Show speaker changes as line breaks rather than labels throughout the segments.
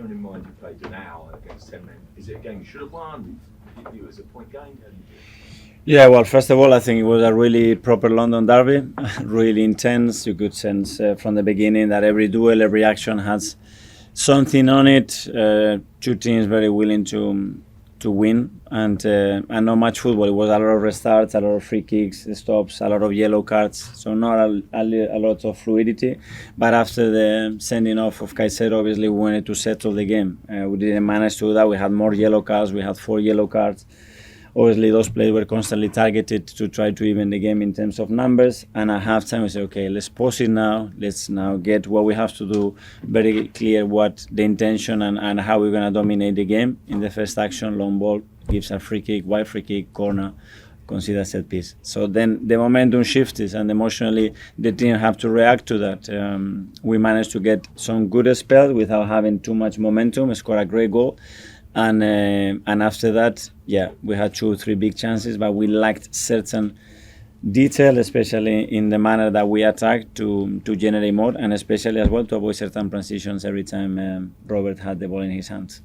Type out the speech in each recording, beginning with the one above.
bearing in mind you played an hour against 10 men, is it a game you should have won? It was a point gain?
Yeah, well, first of all, I think it was a really proper London derby, really intense. You could sense from the beginning that every duel, every action has something on it. Two teams very willing to win, and not much football. It was a lot of restarts, a lot of free kicks, stops, a lot of yellow cards. So not a lot of fluidity. But after the sending off of Caicedo, obviously we wanted to settle the game. We didn't manage to do that. We had more yellow cards. We had 4 yellow cards. Obviously, those players were constantly targeted to try to even the game in terms of numbers. And at halftime, we said, okay, let's pause it now. Let's now get what we have to do, very clear what the intention and how we're going to dominate the game. In the first action, long ball gives a free kick, wide free kick, corner, consider set piece. So then the momentum shifts, and emotionally the team have to react to that. We managed to get some good spells without having too much momentum, score a great goal. And after that, yeah, we had 2 or 3 big chances, but we lacked certain detail, especially in the manner that we attacked to generate more, and especially as well to avoid certain transitions every time Robert had the ball in his hands.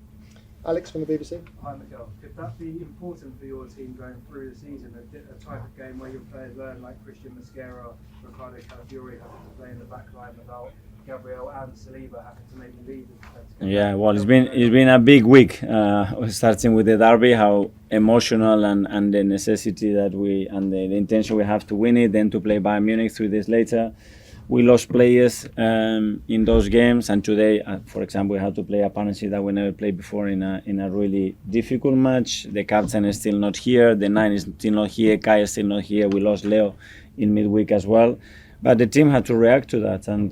Alex from the BBC.
Hi Mikel. Could that be important for your team going through the season, a type of game where your players learn, like Christian Mosquera, Ricardo Calafiori having to play in the back line without Gabriel and Saliba having to maybe lead the defence?
Yeah, well, it's been a big week, starting with the derby, how emotional and the necessity that we and the intention we have to win it, then to play Bayern Munich 3 days later. We lost players in those games, and today, for example, we had to play a partnership that we never played before in a really difficult match. The captain is still not here, the 9 is still not here, Kai is still not here. We lost Leo in midweek as well. But the team had to react to that, and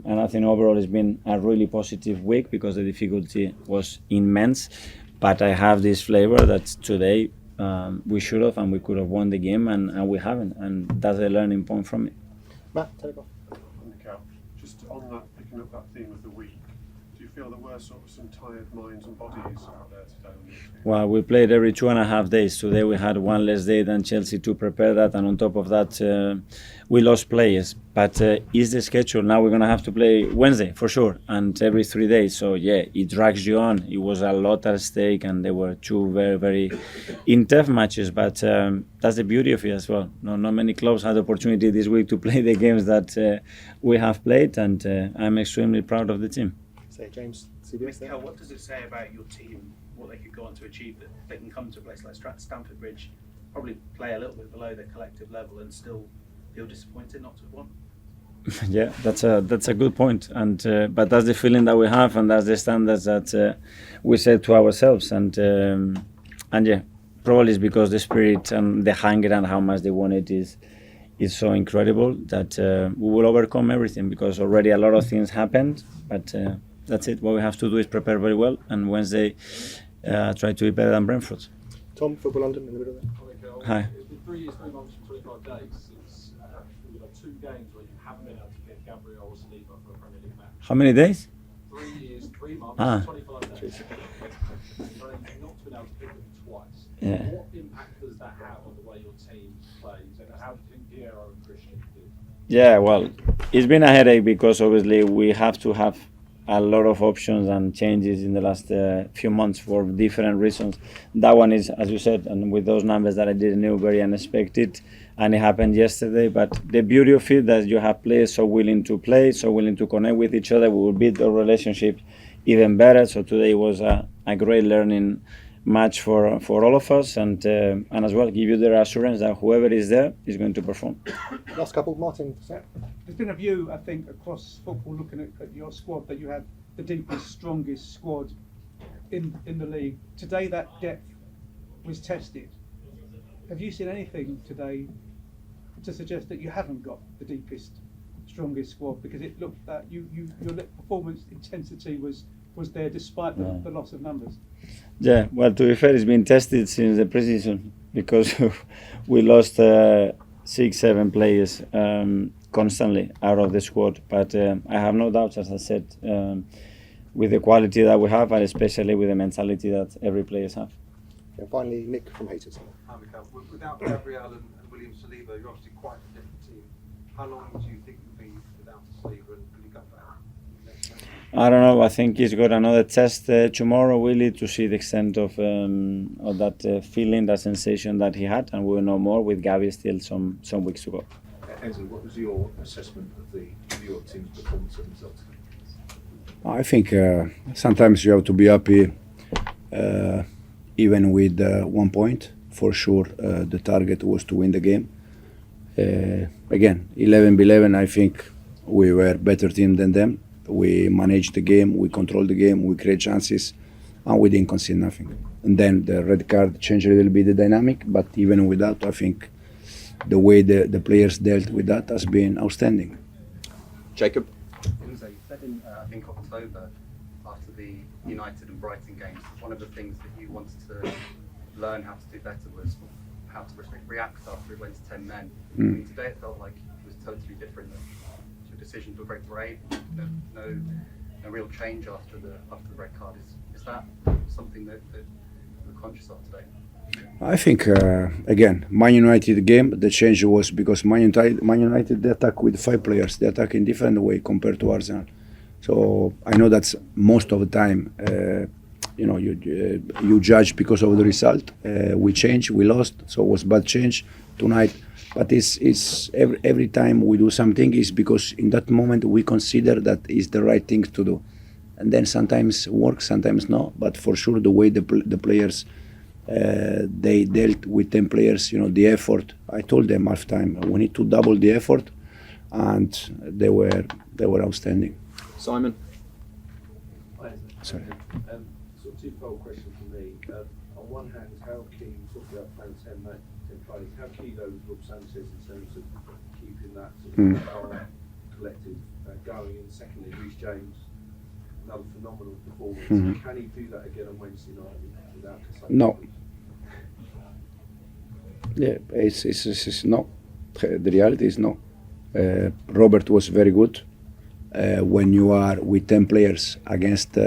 I think overall it's been a really positive week because the difficulty was immense. But I have this flavor that today we should have and we could have won the game, and we haven't, and that's a learning point from it.
Matt, take it off.
Mikel, just on that, picking up that theme of the week, do you feel there were sort of some tired minds and bodies out there today on your team?
Well, we played every 2.5 days. Today we had 1 less day than Chelsea to prepare that, and on top of that, we lost players. But is the schedule now? We're gonna have to play Wednesday for sure, and every 3 days. So yeah, it drags you on. It was a lot at stake, and there were 2 very, very in-depth matches. But that's the beauty of it as well. Not many clubs had the opportunity this week to play the games that we have played, and I'm extremely proud of the team.
Say James, CBS.
Mikel, what does it say about your team, what they could go on to achieve, that they can come to a place like Stamford Bridge, probably play a little bit below their collective level and still feel disappointed not to have won?
Yeah, that's a good point, and but that's the feeling that we have, and that's the standards that we set to ourselves, and yeah, probably it's because the spirit and the hunger and how much they want it is so incredible that we will overcome everything, because already a lot of things happened, but that's it. What we have to do is prepare very well, and Wednesday try to be better than Brentford.
Tom, Football London in the middle there.
Hi.
It's been 3 years, 3 months, and 25 days since we've had 2 games where you haven't been able to get Gabriel or Saliba for a Premier League match.
How many days?
3 years, 3 months, 25 days. You've not been able to pick them twice.
Yeah.
What impact does that have on the way your team plays, and how do you think Piero and Christian do?
Yeah, well, it's been a headache because obviously we have to have a lot of options and changes in the last few months for different reasons. That one is, as you said, and with those numbers that I didn't know, very unexpected, and it happened yesterday. But the beauty of it that you have players so willing to play, so willing to connect with each other, we will build the relationship even better. So today was a great learning match for all of us, and as well give you the assurance that whoever is there is going to perform.
Last couple, Martin.
There's been a view, I think, across football looking at your squad that you had the deepest, strongest squad in the league. Today that depth was tested. Have you seen anything today to suggest that you haven't got the deepest, strongest squad? Because it looked that your performance intensity was there despite the loss of numbers.
Yeah, well, to be fair, it's been tested since the pre-season because we lost 6-7 players constantly out of the squad. But I have no doubts, as I said, with the quality that we have, and especially with the mentality that every player has.
And finally, Nick from Haters.
Hi, Mikel. Without Gabriel and William Saliba, you're obviously quite a different team. How long do you think you'll be without Saliba, and will you go for that next game?
I don't know. I think he's got another test tomorrow, really, to see the extent of that feeling, that sensation that he had, and we'll know more with Gavi still some weeks to go.
Enzo, what was your assessment of your team's performance and results?
I think sometimes you have to be happy, even with 1 point. For sure, the target was to win the game. Again, 11-11, I think we were better team than them. We managed the game, we controlled the game, we create chances, and we didn't concede nothing. And then the red card changed a little bit the dynamic, but even with that, I think the way the players dealt with that has been outstanding.
Jacob?
Enzo, you said in, I think, October, after the United and Brighton games, one of the things that you wanted to learn how to do better was how to react after it went to 10 men. I mean, today it felt like it was totally different. Your decisions were very brave. No real change after the red card. Is that something that you're conscious of today?
I think, again, Man United game, the change was because Man United they attack with 5 players. They attack in different way compared to Arsenal. So I know that's most of the time, you judge because of the result. We changed, we lost, so it was bad change tonight. But it's every time we do something is because in that moment we consider that is the right thing to do. And then sometimes works, sometimes no. But for sure the way the players they dealt with 10 players, the effort. I told them half time we need to double the effort, and they were outstanding.
Simon?
Sorry.
Sort of two-fold question for me. On one hand, how key, you talked about playing 10 players, how key those Rob Sanchez in terms of keeping that sort of power collective going, and secondly, Reece James, another phenomenal performance. Can he do that again on Wednesday night without Caicedo?
No. Yeah, it's no. The reality is no. Robert was very good. When you are with 10 players against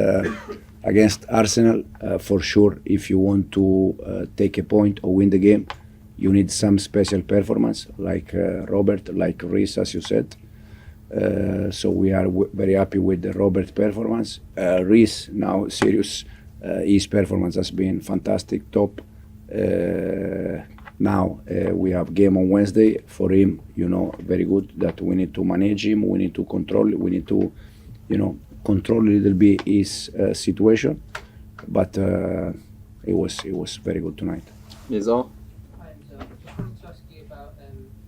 Arsenal, for sure, if you want to take a point or win the game, you need some special performance, like Robert, like Reece, as you said. So we are very happy with the Robert performance. Reece, now serious, his performance has been fantastic, top. Now we have game on Wednesday for him. Very good. That we need to manage him. We need to control. We need to, control a little bit his situation. But it was very good tonight.
Nizar?
Hi, Enzo. I just wanted to ask you about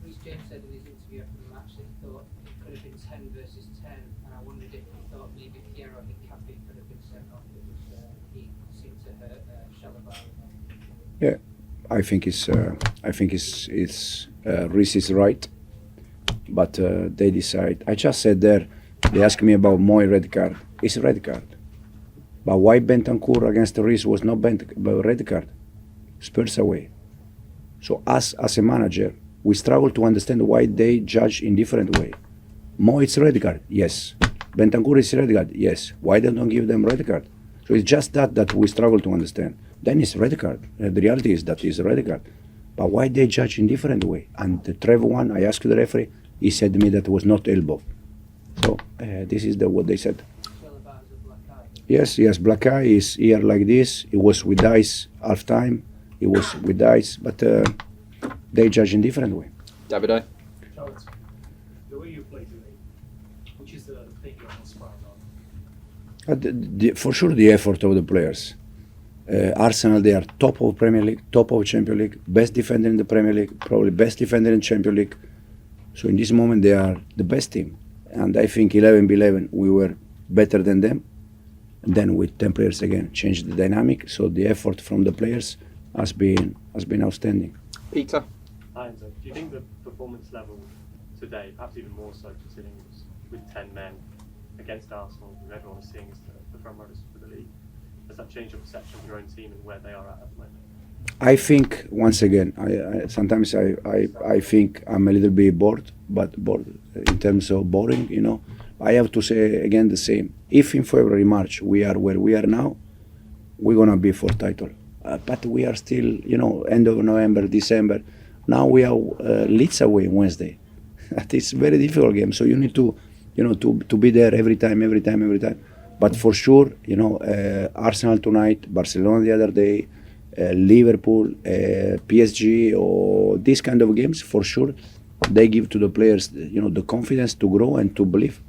Reece James said in his interview after the match that he thought it could have been 10 versus 10, and I wondered if he thought maybe Piero Hincapié could have been sent off because he seemed to hurt Shalaba.
Yeah. I think Reece is right, but they decide. I just said there. They asked me about Moy red card. It's a red card, but why Bentancur against Reece was not red card? Spurs away. So us as a manager, we struggle to understand why they judge in different way. Moy it's red card, yes. Bentancur is red card, yes. Why they don't give them red card? So it's just that we struggle to understand. Then it's red card. The reality is that it's a red card. But why they judge in different way? And the Trevor one, I asked the referee, he said to me that it was not elbow. So this is what they said. Yes, black eye is here like this. It was with ice half time. It was with ice, but they judge in different way.
Davide?
Charles, the way you play today, which is the thing you're most proud of?
For sure, the effort of the players. Arsenal, they are top of Premier League, top of Champions League, best defender in the Premier League, probably best defender in Champions League. So in this moment, they are the best team. And I think 11-11, we were better than them. And then with 10 players again, changed the dynamic. So the effort from the players has been outstanding.
Peter?
Hi, Enzo. Do you think the performance level today, perhaps even more so considering it was with 10 men against Arsenal, who everyone is seeing as the front runners for the league, has that changed your perception of your own team and where they are at the moment?
I think once again, sometimes I think I'm a little bit bored, but bored in terms of boring. I have to say again the same. If in February, March we are where we are now, we're gonna be for title. But we are still, end of November, December. Now we are Leeds away Wednesday. It's a very difficult game, so you need to, to be there every time. But for sure, you know, Arsenal tonight, Barcelona the other day, Liverpool, PSG, or these kind of games, for sure, they give to the players, you know, the confidence to grow and to believe.